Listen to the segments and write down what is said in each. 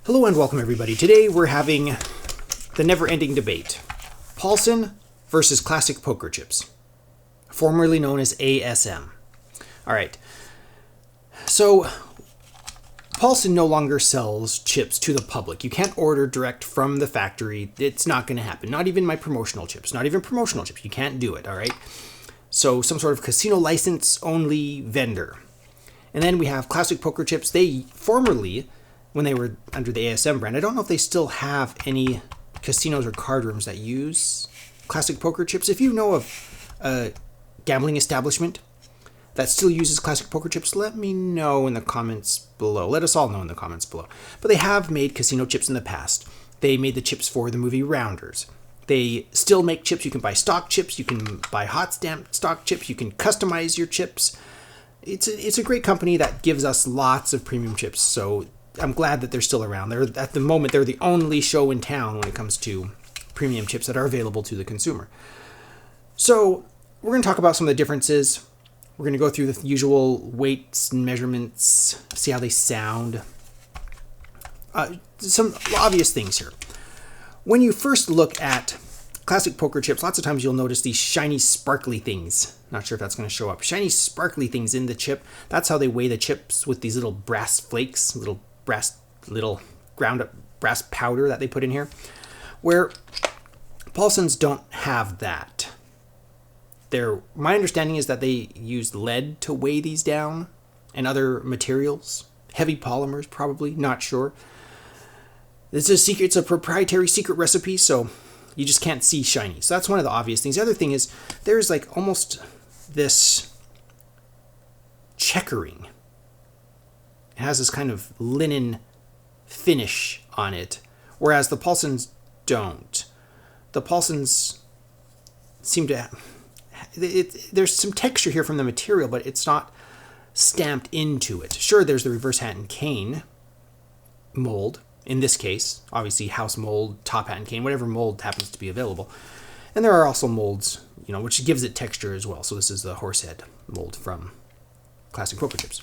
Hello and welcome everybody. Today we're having the never-ending debate. Paulson versus classic poker chips, formerly known as ASM. Alright, so Paulson no longer sells chips to the public. You can't order direct from the factory. It's not going to happen. Not even my promotional chips. Not even promotional chips. You can't do it, alright? So some sort of casino license only vendor. And then we have classic poker chips. They formerly, when they were under the ASM brand, I don't know if they still have any casinos or card rooms that use classic poker chips. If you know of a gambling establishment that still uses classic poker chips, let me know in the comments below. Let us all know in the comments below. But they have made casino chips in the past. They made the chips for the movie Rounders. They still make chips. You can buy stock chips. You can buy hot stamped stock chips. You can customize your chips. It's a great company that gives us lots of premium chips. So I'm glad that they're still around. At the moment, they're the only show in town when it comes to premium chips that are available to the consumer. So we're going to talk about some of the differences. We're going to go through the usual weights and measurements, see how they sound. Some obvious things here. When you first look at classic poker chips, lots of times you'll notice these shiny, sparkly things. Not sure if that's going to show up. Shiny, sparkly things in the chip. That's how they weigh the chips, with these little brass flakes, little ground up brass powder that they put in here, where Paulson's don't have that. My understanding is that they use lead to weigh these down and other materials, heavy polymers probably, not sure. This is a secret. It's a proprietary secret recipe, so you just can't see shiny. So that's one of the obvious things. The other thing is there's like almost this checkering. It has this kind of linen finish on it, whereas the Paulsons don't. The Paulsons seem to... there's some texture here from the material, but it's not stamped into it. Sure, there's the reverse hat and cane mold. In this case, obviously house mold, top hat and cane, whatever mold happens to be available. And there are also molds, which gives it texture as well. So this is the horsehead mold from classic poker chips.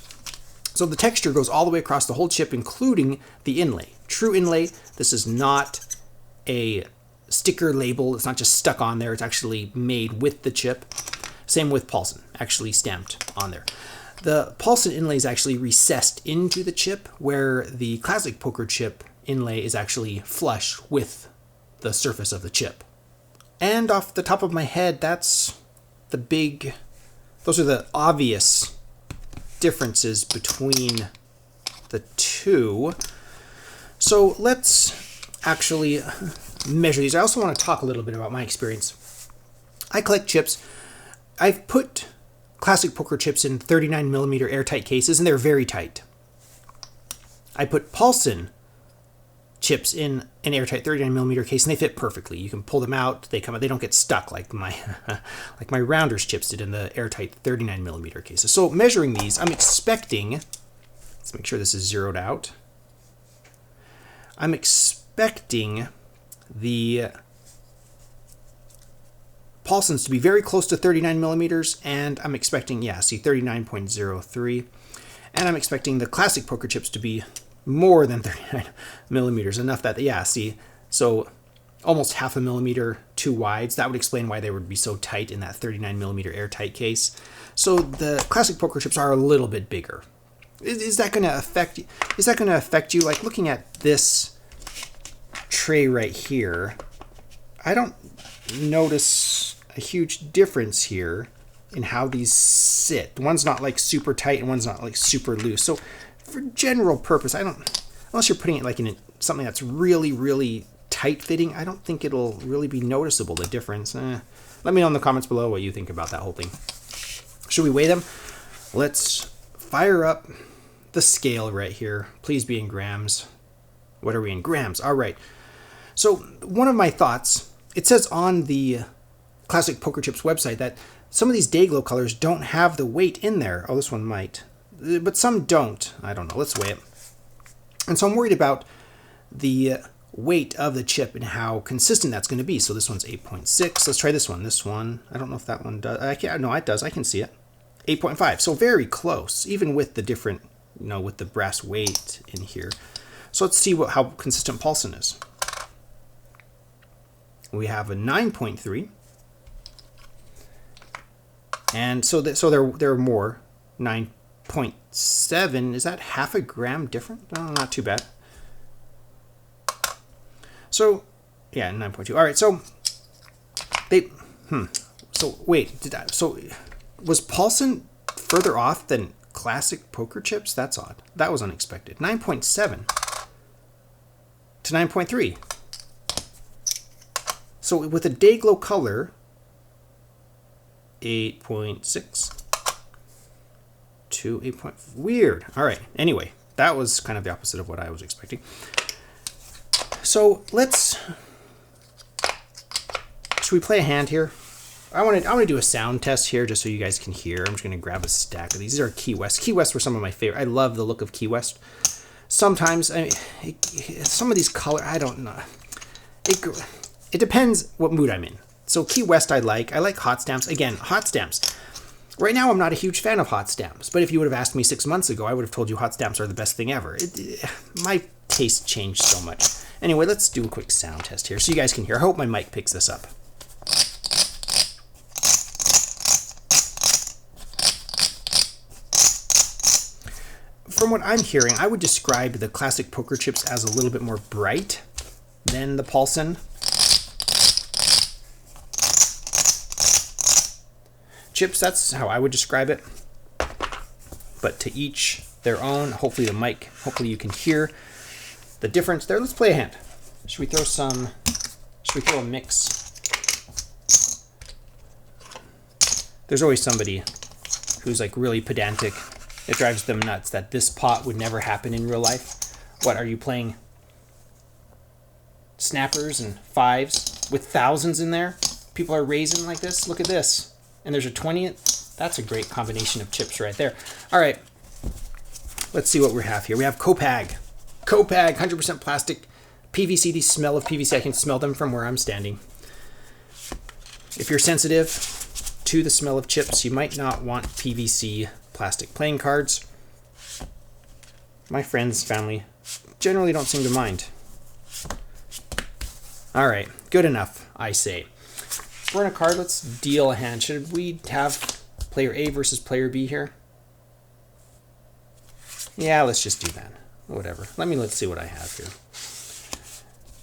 So the texture goes all the way across the whole chip, including the inlay. True inlay. This is not a sticker label. It's not just stuck on there. It's actually made with the chip. Same with Paulson, actually stamped on there. The Paulson inlay is actually recessed into the chip, where the classic poker chip inlay is actually flush with the surface of the chip. And off the top of my head, those are the obvious differences between the two. So let's actually measure these. I also want to talk a little bit about my experience. I collect chips. I've put classic poker chips in 39mm airtight cases, and they're very tight. I put Paulson chips in an airtight 39mm case, and they fit perfectly. You can pull them out. They come out. They don't get stuck like my Rounders chips did in the airtight 39mm cases. So measuring these, I'm expecting, let's make sure this is zeroed out. I'm expecting the Paulsons to be very close to 39mm, and I'm expecting, 39.03. And I'm expecting the classic poker chips to be more than 39mm, enough that, so almost half a millimeter too wide. So that would explain why they would be so tight in that 39mm airtight case. So the classic poker chips are a little bit bigger. Is that going to affect you? Like looking at this tray right here, I don't notice a huge difference here in how these sit. One's not like super tight and one's not like super loose. So for general purpose, unless you're putting it like in something that's really, really tight fitting, I don't think it'll really be noticeable, the difference. Let me know in the comments below what you think about that whole thing. Should we weigh them? Let's fire up the scale right here. Please be in grams. What are we in? Grams. All right. So one of my thoughts, it says on the Classic Poker Chips website that some of these Dayglow colors don't have the weight in there. Oh, this one might, but some don't. I don't know. Let's weigh it. And so I'm worried about the weight of the chip and how consistent that's going to be. So this one's 8.6. Let's try this one. This one, I don't know if that one does. No, it does. I can see it. 8.5. So very close, even with the different, with the brass weight in here. So let's see how consistent Paulson is. We have a 9.3. And so there are more. 9.7. Is that half a gram different? No, not too bad. So, yeah, 9.2. All right, so So wait, so was Paulson further off than classic poker chips? That's odd. That was unexpected. 9.7 to 9.3. So with a day glow color, 8.6 to 8. Weird. All right. Anyway, that was kind of the opposite of what I was expecting. So should we play a hand here? I want to do a sound test here just so you guys can hear. I'm just going to grab a stack of these. These are Key West. Key West were some of my favorite. I love the look of Key West. Sometimes, some of these color, I don't know. It depends what mood I'm in. So Key West I like hot stamps. Again, hot stamps. Right now I'm not a huge fan of hot stamps, but if you would have asked me 6 months ago, I would have told you hot stamps are the best thing ever. My taste changed so much. Anyway, let's do a quick sound test here so you guys can hear. I hope my mic picks this up. From what I'm hearing, I would describe the classic poker chips as a little bit more bright than the Paulson chips. That's how I would describe it. But to each their own. Hopefully you can hear the difference there. Let's play a hand. Should we throw a mix? There's always somebody who's like really pedantic. It drives them nuts that this pot would never happen in real life. What, are you playing snappers and fives with thousands in there? People are raising like this. Look at this. And there's a 20. That's a great combination of chips right there. All right. Let's see what we have here. We have Copag. Copag, 100% plastic. PVC, the smell of PVC. I can smell them from where I'm standing. If you're sensitive to the smell of chips, you might not want PVC plastic playing cards. My friends, family generally don't seem to mind. All right, good enough, I say. Burn a card, let's deal a hand. Should we have player A versus player B here? Yeah, let's just do that. Whatever. Let's see what I have here.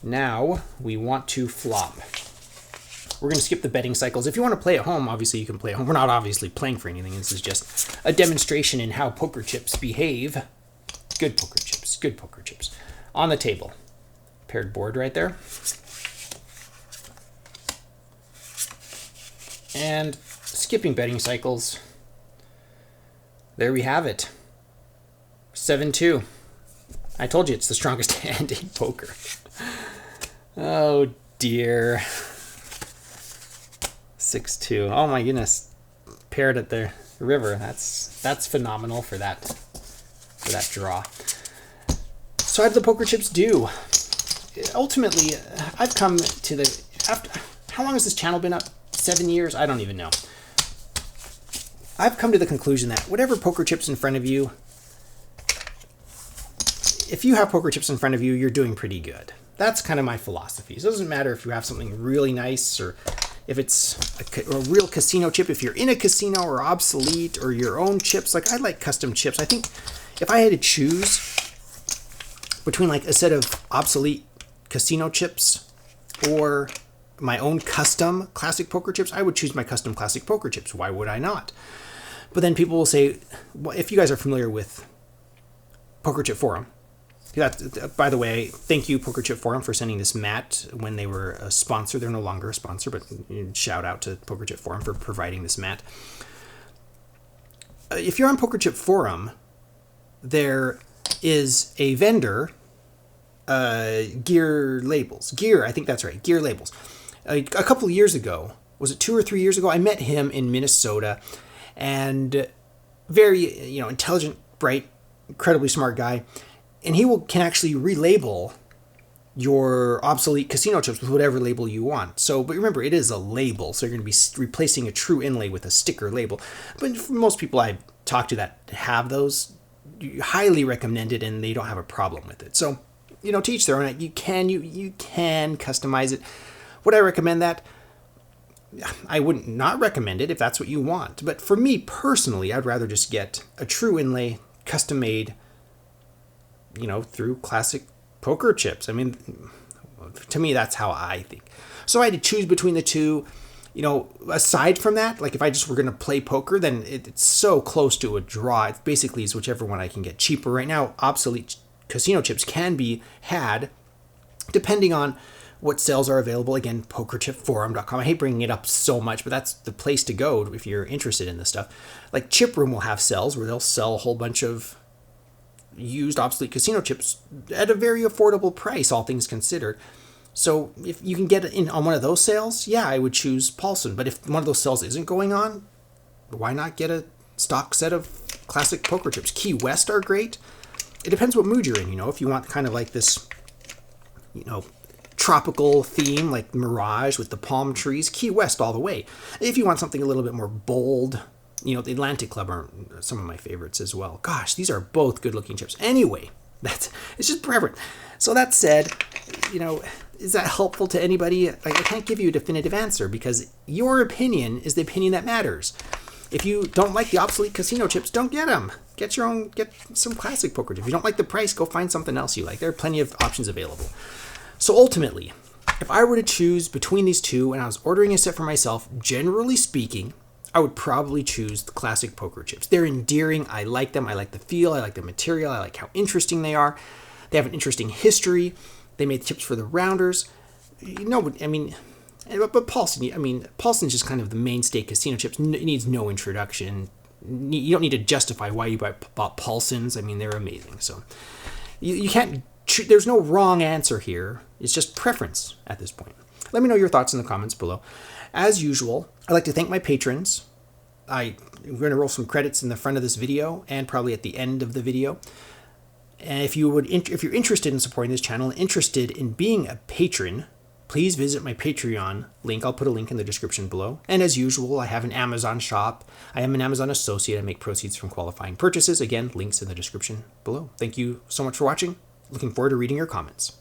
Now, we want to flop. We're going to skip the betting cycles. If you want to play at home, obviously you can play at home. We're not obviously playing for anything. This is just a demonstration in how poker chips behave. Good poker chips. Good poker chips. On the table. Paired board right there. And skipping betting cycles. There we have it. 7-2. I told you it's the strongest hand in poker. Oh dear. 6-2. Oh my goodness. Paired at the river. That's phenomenal for that draw. So how did the poker chips do? Ultimately, I've come to the how long has this channel been up? 7 years? I don't even know. I've come to the conclusion that whatever poker chips in front of you, if you have poker chips in front of you, you're doing pretty good. That's kind of my philosophy. It doesn't matter if you have something really nice or if it's a real casino chip, if you're in a casino or obsolete or your own chips. Like, I like custom chips. I think if I had to choose between like a set of obsolete casino chips or my own custom classic poker chips, I would choose my custom classic poker chips. Why would I not? But then people will say, well, if you guys are familiar with Poker Chip Forum, by the way, thank you, Poker Chip Forum, for sending this mat when they were a sponsor. They're no longer a sponsor, but shout out to Poker Chip Forum for providing this mat. If you're on Poker Chip Forum, there is a vendor, Gear Labels. Gear, I think that's right, Gear Labels. A couple of years ago, was it 2 or 3 years ago, I met him in Minnesota, and very, intelligent, bright, incredibly smart guy. And he can actually relabel your obsolete casino chips with whatever label you want. So, but remember, it is a label, so you're going to be replacing a true inlay with a sticker label. But for most people I talk to that have those, highly recommend it, and they don't have a problem with it. So, to each their own. You can customize it. Would I recommend that? I would not recommend it if that's what you want. But for me personally, I'd rather just get a true inlay, custom made, through classic poker chips. I mean, to me, that's how I think. So I had to choose between the two. Aside from that, like if I just were going to play poker, then it's so close to a draw. It basically is whichever one I can get cheaper. Right now, obsolete casino chips can be had depending on what sales are available. Again, pokerchipforum.com. I hate bringing it up so much, but that's the place to go if you're interested in this stuff. Like Chip Room will have sales where they'll sell a whole bunch of used obsolete casino chips at a very affordable price, all things considered. So if you can get in on one of those sales, yeah, I would choose Paulson. But if one of those sales isn't going on, why not get a stock set of classic poker chips? Key West are great. It depends what mood you're in. If you want kind of like this, tropical theme like Mirage with the palm trees, Key West all the way. If you want something a little bit more bold, the Atlantic Club are some of my favorites as well. Gosh, these are both good looking chips. Anyway, it's just preference. So that said, is that helpful to anybody? I can't give you a definitive answer because your opinion is the opinion that matters. If you don't like the obsolete casino chips, don't get them. Get some classic poker chips. If you don't like the price, go find something else you like. There are plenty of options available. So ultimately, if I were to choose between these two and I was ordering a set for myself, generally speaking, I would probably choose the classic poker chips. They're endearing. I like them. I like the feel. I like the material. I like how interesting they are. They have an interesting history. They made chips for the rounders. But Paulson, Paulson's just kind of the mainstay casino chips. It needs no introduction. You don't need to justify why you bought Paulsons. They're amazing. So you can't. There's no wrong answer here. It's just preference at this point. Let me know your thoughts in the comments below. As usual, I'd like to thank my patrons. I'm going to roll some credits in the front of this video and probably at the end of the video. And if you're interested in supporting this channel and interested in being a patron, please visit my Patreon link. I'll put a link in the description below. And as usual, I have an Amazon shop. I am an Amazon associate. I make proceeds from qualifying purchases. Again, links in the description below. Thank you so much for watching. Looking forward to reading your comments.